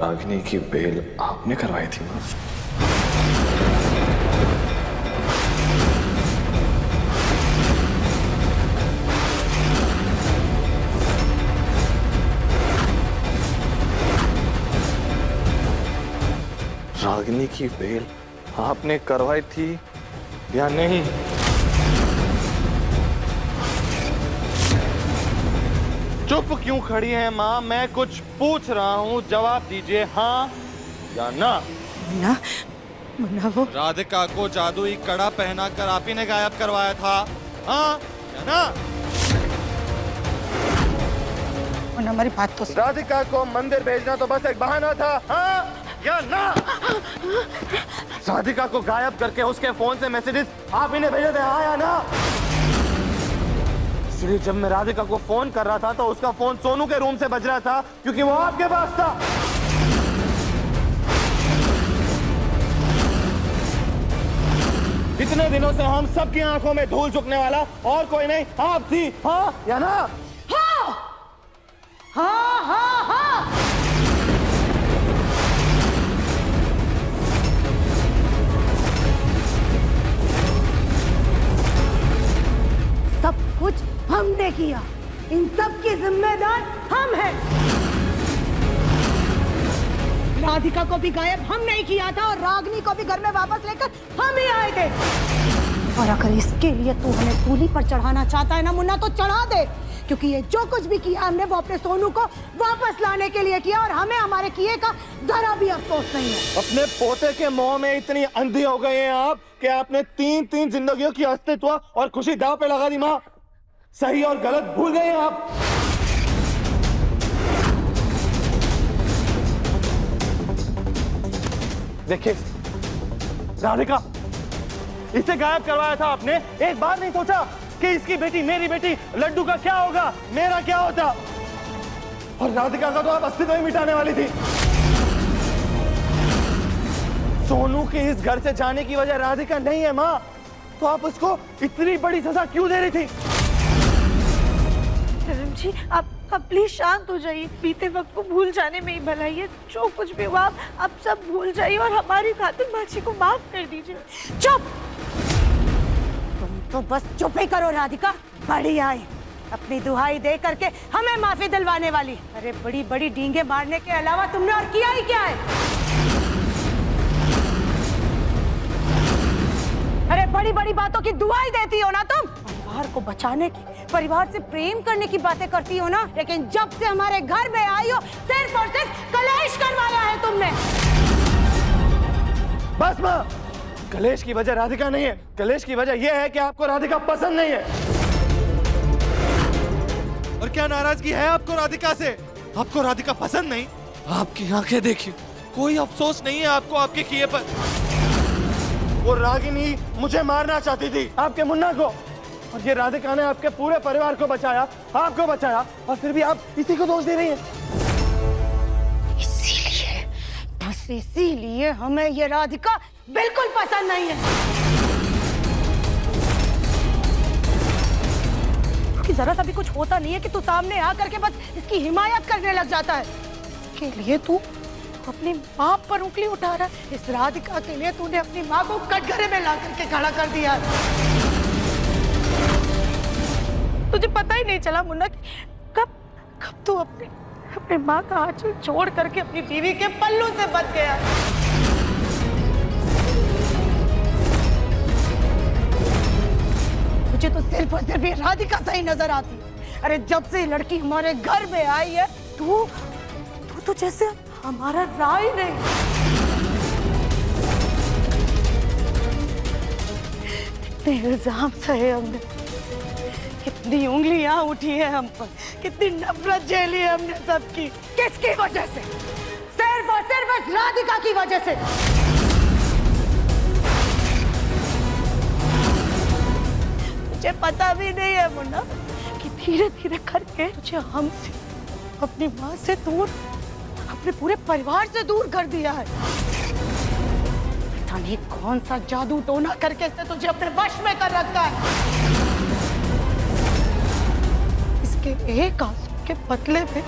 रागिनी की बेल आपने करवाई थी ना? रागिनी की बेल आपने करवाई थी या नहीं? चुप क्यों खड़ी हैं माँ? मैं कुछ पूछ रहा हूँ, जवाब दीजिए, हाँ या ना। मुन्ना, मुन्ना वो राधिका को जादुई कड़ा पहनाकर आप ही ने गायब करवाया था, हाँ या ना? मुन्ना हमारी बात तो सुन। राधिका को मंदिर भेजना तो बस एक बहाना था, हाँ या ना? राधिका को गायब करके उसके फोन से मैसेजेस आप ही ने भेजे थे, हाँ या ना? इसलिए जब मैं राधिका को फोन कर रहा था तो उसका फोन सोनू के रूम से बज रहा था, क्योंकि वो आपके पास था। इतने दिनों से हम सबकी आंखों में धूल झुकने वाला और कोई नहीं, आप थी, हाँ या ना? हाँ हाँ हाँ हाँ। सब कुछ हमने किया, इन सब की जिम्मेदार हम हैं। राधिका को भी गायब हम नहीं किया था और रागिनी को भी घर में वापस लेकर हम ही आए थे। और अगर इसके लिए तू हमें सूली पर चढ़ाना चाहता है ना मुन्ना, तो चढ़ा दे, क्योंकि ये जो कुछ भी किया हमने वो अपने सोनू को वापस लाने के लिए किया और हमें हमारे किए का जरा भी अफसोस नहीं है। अपने पोते के मोह में इतनी अंधी हो गए हैं आप कि आपने तीन जिंदगियों की अस्तित्व और खुशी दांव पे लगा दी माँ। सही और गलत भूल गए हैं आप। देखिए राधिका, इसे गायब करवाया था आपने, एक बार नहीं सोचा कि इसकी बेटी, मेरी बेटी लड्डू का क्या होगा, मेरा क्या होता? और राधिका का तो आप अस्तित्व ही मिटाने वाली थी। सोनू के इस घर से जाने की वजह राधिका नहीं है माँ, तो आप उसको इतनी बड़ी सजा क्यों दे रही थी? धर्म जी, आप प्लीज शांत हो जाइए। बीते वक्त को भूल जाने में ही भलाई है। जो कुछ भी हुआ आप सब भूल जाइए और हमारी खातिर माची को माफ कर दीजिए। चुप! तुम तो बस चुप ही करो राधिका। बड़ी आई अपनी दुहाई दे करके हमें माफी दिलवाने वाली। अरे बड़ी बड़ी डींगे मारने के अलावा तुमने और किया ही क्या है? अरे बड़ी बड़ी बातों की दुहाई देती हो ना तुम। परिवार को बचाने की, परिवार से प्रेम करने की बातें करती हो ना, लेकिन जब से हमारे घर में आई हो सिर्फ और सिर्फ कलेश करवाया है तुमने। बस माँ, कलेश की वजह राधिका नहीं है, कलेश की वजह यह है कि आपको राधिका पसंद नहीं है। और क्या नाराजगी है आपको राधिका से? आपको राधिका पसंद नहीं? आपकी आंखें देखिए, कोई अफसोस नहीं है आपको आपके किए पर। वो रागिनी मुझे मारना चाहती थी, आपके मुन्ना को, और ये राधिका ने आपके पूरे परिवार को बचाया, आपको बचाया, और फिर भी आप इसी को दोष दे रही हैं। इसीलिए, बस इसीलिए हमें ये राधिका बिल्कुल पसंद नहीं है। कि जरा सा भी कुछ होता नहीं है कि तू सामने आकर के बस इसकी हिमायत करने लग जाता है। इसके लिए तू अपनी माँ पर उंगली उठा रहा है। इस राधिका के लिए तूने अपनी माँ को कटघरे में ला करके खड़ा कर दिया। तुझे पता ही नहीं चला मुन्ना कि कब तू अपने माँ का आंचल छोड़ करके अपनी बीवी के पल्लू से बच गया। मुझे तो सिर्फ और सिर्फ ये राधिका सही नजर आती है। अरे जब से ये लड़की हमारे घर में आई है, तू तो जैसे हमारा राय नहीं। कितने इल्जाम सहे हमने, कितनी उंगलियां उठी है हम पर, कितनी नफरत झेली है हमने सबकी। किसकी वजह से? सिर्फ और सिर्फ इस राधिका की वजह से। मुझे पता भी नहीं है मुन्ना कि धीरे धीरे करके तुझे हमसे, अपनी माँ से दूर, अपने पूरे परिवार से दूर कर दिया है। पता नहीं कौन सा जादू टोना करके इसने तुझे अपने वश में कर रखा है। इसके एक आंसू के बदले में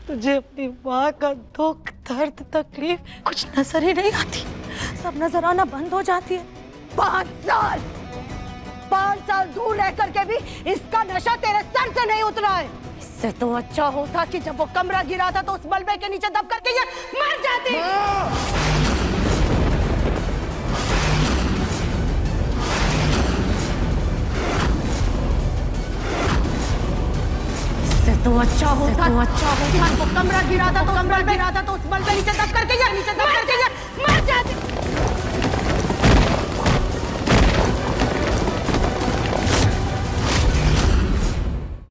तुझे अपनी माँ का दुख, दर्द, तकलीफ कुछ नजर ही नहीं आती, सब नजर आना बंद हो जाती है। 5 साल दूर रह करके भी इसका नशा तेरे सर से नहीं उतरा है। इससे तो अच्छा होता कि जब वो कमरा गिरा था तो उस मलबे के नीचे दब करके ये मर जाती। इससे तो अच्छा होता कि वो कमरा गिरा था तो उस मलबे नीचे दब करके ये मर जाती।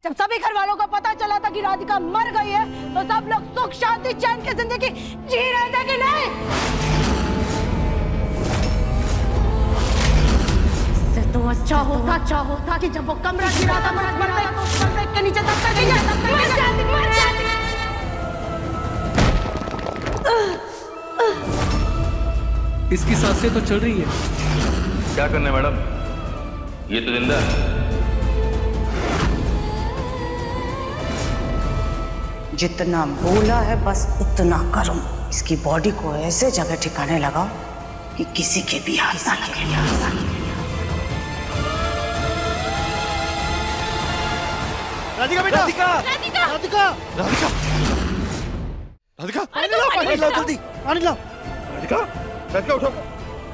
जब सभी घर वालों को पता चला था कि राधिका मर गई है तो सब लोग सुख शांति चैन की जिंदगी जी रहे थे कि नहीं? इससे तो अच्छा होता कि जब वो कमरा गिरा था तो उस मलबे के नीचे दब करके मर जाती। इसकी सांसें तो चल रही है। क्या करना है मैडम, ये तो जिंदा है। जितना बोला है बस उतना करूं। इसकी बॉडी को ऐसे जगह ठिकाने लगाओ कि किसी के भी हाथ ना लगे। राधिका बेटा, राधिका, राधिका! राधिका, राधिका, राधिका, पानी लाओ जल्दी, पानी लाओ। राधिका, राधिका उठो,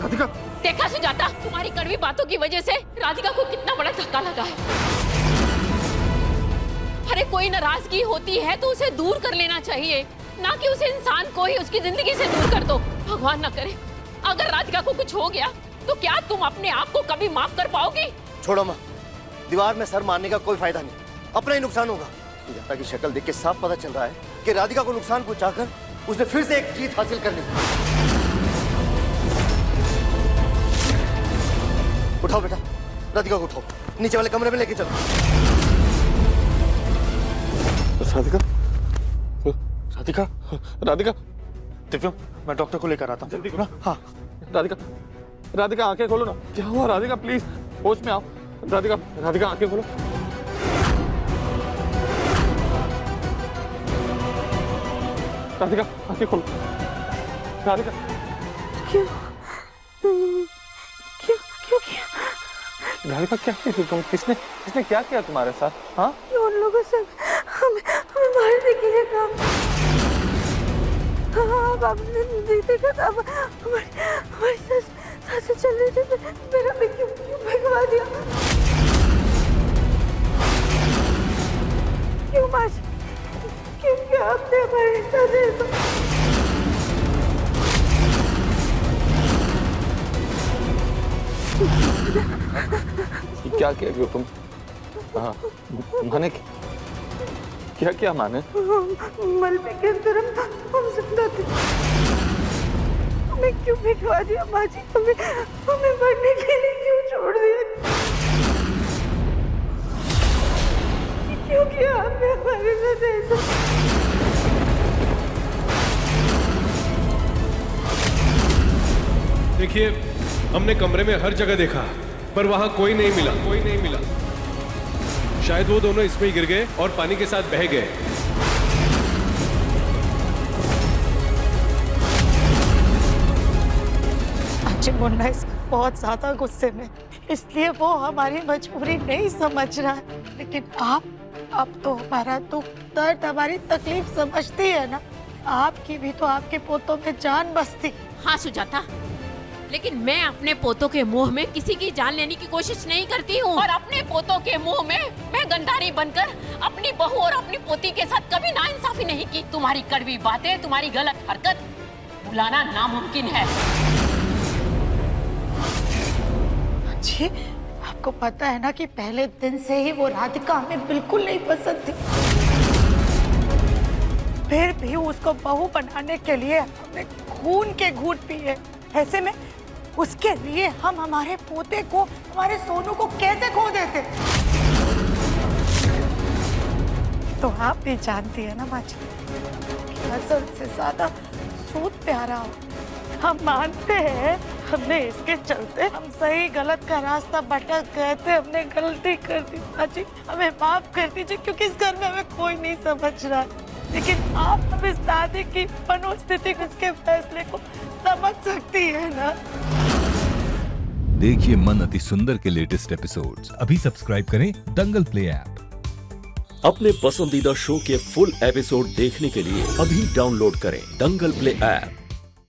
राधिका। देखा सुजाता, तुम्हारी कड़वी बातों की वजह से राधिका को कितना बड़ा धक्का लगा है। अरे कोई नाराजगी होती है तो उसे दूर कर लेना चाहिए, ना कि उस इंसान को ही उसकी जिंदगी से दूर कर दो। भगवान न करे अगर राधिका को कुछ हो गया तो क्या तुम अपने आप को कभी माफ कर पाओगी? छोड़ो माँ, दीवार में सर मारने का कोई फायदा नहीं, अपना ही नुकसान होगा। सुजाता की शक्ल देख के साफ पता चल रहा है कि राधिका को नुकसान पहुंचाकर उसने फिर से एक जीत हासिल कर ली। उठाओ बेटा, राधिका को उठाओ, नीचे वाले कमरे में लेके चलो। राधिका, राधिका, राधिका, दिव्यम, मैं डॉक्टर को लेकर आता हूँ। जल्दी करो। हाँ, राधिका, राधिका आंखें खोलो ना। क्या हुआ राधिका, प्लीज होश में आओ। राधिका, राधिका आंखें खोलो। राधिका आंखें खोलो। राधिका, क्यों किया? राधिका क्या की तुम? किसने क्या किया तुम्हारे साथ? हाँ, उन लोगों से हमें मारने के लिए कहा। हाँ, आपने देखा था, हमारी सांसें चल रही थी, मेरा भी क्यों भगवा दिया? क्यों माज? क्यों आपने हमारे साथ ऐसा? क्या किया तुम? हाँ, माने क्या क्या माने? मलबे के अंदर हम जिंदा थे, हमें क्यों भिजवा दिया माँ जी? हमें मरने के लिए क्यों छोड़ दिया? क्यों किया आपने हमारे साथ ऐसा? देखिए, हमने कमरे में हर जगह देखा पर वहां कोई नहीं मिला। शायद वो दोनों इसमें ही गिर गए और पानी के साथ बह गए। आज मुन्ना इस बहुत ज्यादा गुस्से में, इसलिए वो हमारी मजबूरी नहीं समझ रहा है। लेकिन आप तो हमारा दुख, दर्द, हमारी तकलीफ समझती है ना। आपकी भी तो आपके पोतों में जान बसती। हाँ सुजाता, लेकिन मैं अपने पोतों के मुंह में किसी की जान लेने की कोशिश नहीं करती हूँ, और अपने पोतों के मुंह में मैं गंधारी बनकर अपनी बहू और अपनी पोती के साथ कभी नाइंसाफी नहीं की। तुम्हारी कड़वी बातें, तुम्हारी गलत हरकत भुलाना नामुमकिन है। जी, आपको पता है ना कि पहले दिन से ही वो राधिका हमें बिल्कुल नहीं पसंद थी। फिर भी उसको बहू बनाने के लिए हमने खून के घूंट पिए। ऐसे में उसके लिए हम हमारे पोते को, हमारे सोनू को कैसे खो देते? तो आप भी जानती है ना माँ जी, असल से ज्यादा सूद प्यारा हो। हम मानते हैं हमने इसके चलते हम सही गलत का रास्ता भटक गए थे, हमने गलती कर दी। माँ जी हमें माफ कर दीजिए, क्योंकि इस घर में हमें कोई नहीं समझ रहा। लेकिन आप इस दादी की मनोस्थिति उसके फैसले को समझ सकती है ना। देखिए मन अति सुंदर के लेटेस्ट एपिसोड्स अभी सब्सक्राइब करें दंगल प्ले ऐप। अपने पसंदीदा शो के फुल एपिसोड देखने के लिए अभी डाउनलोड करें दंगल प्ले ऐप।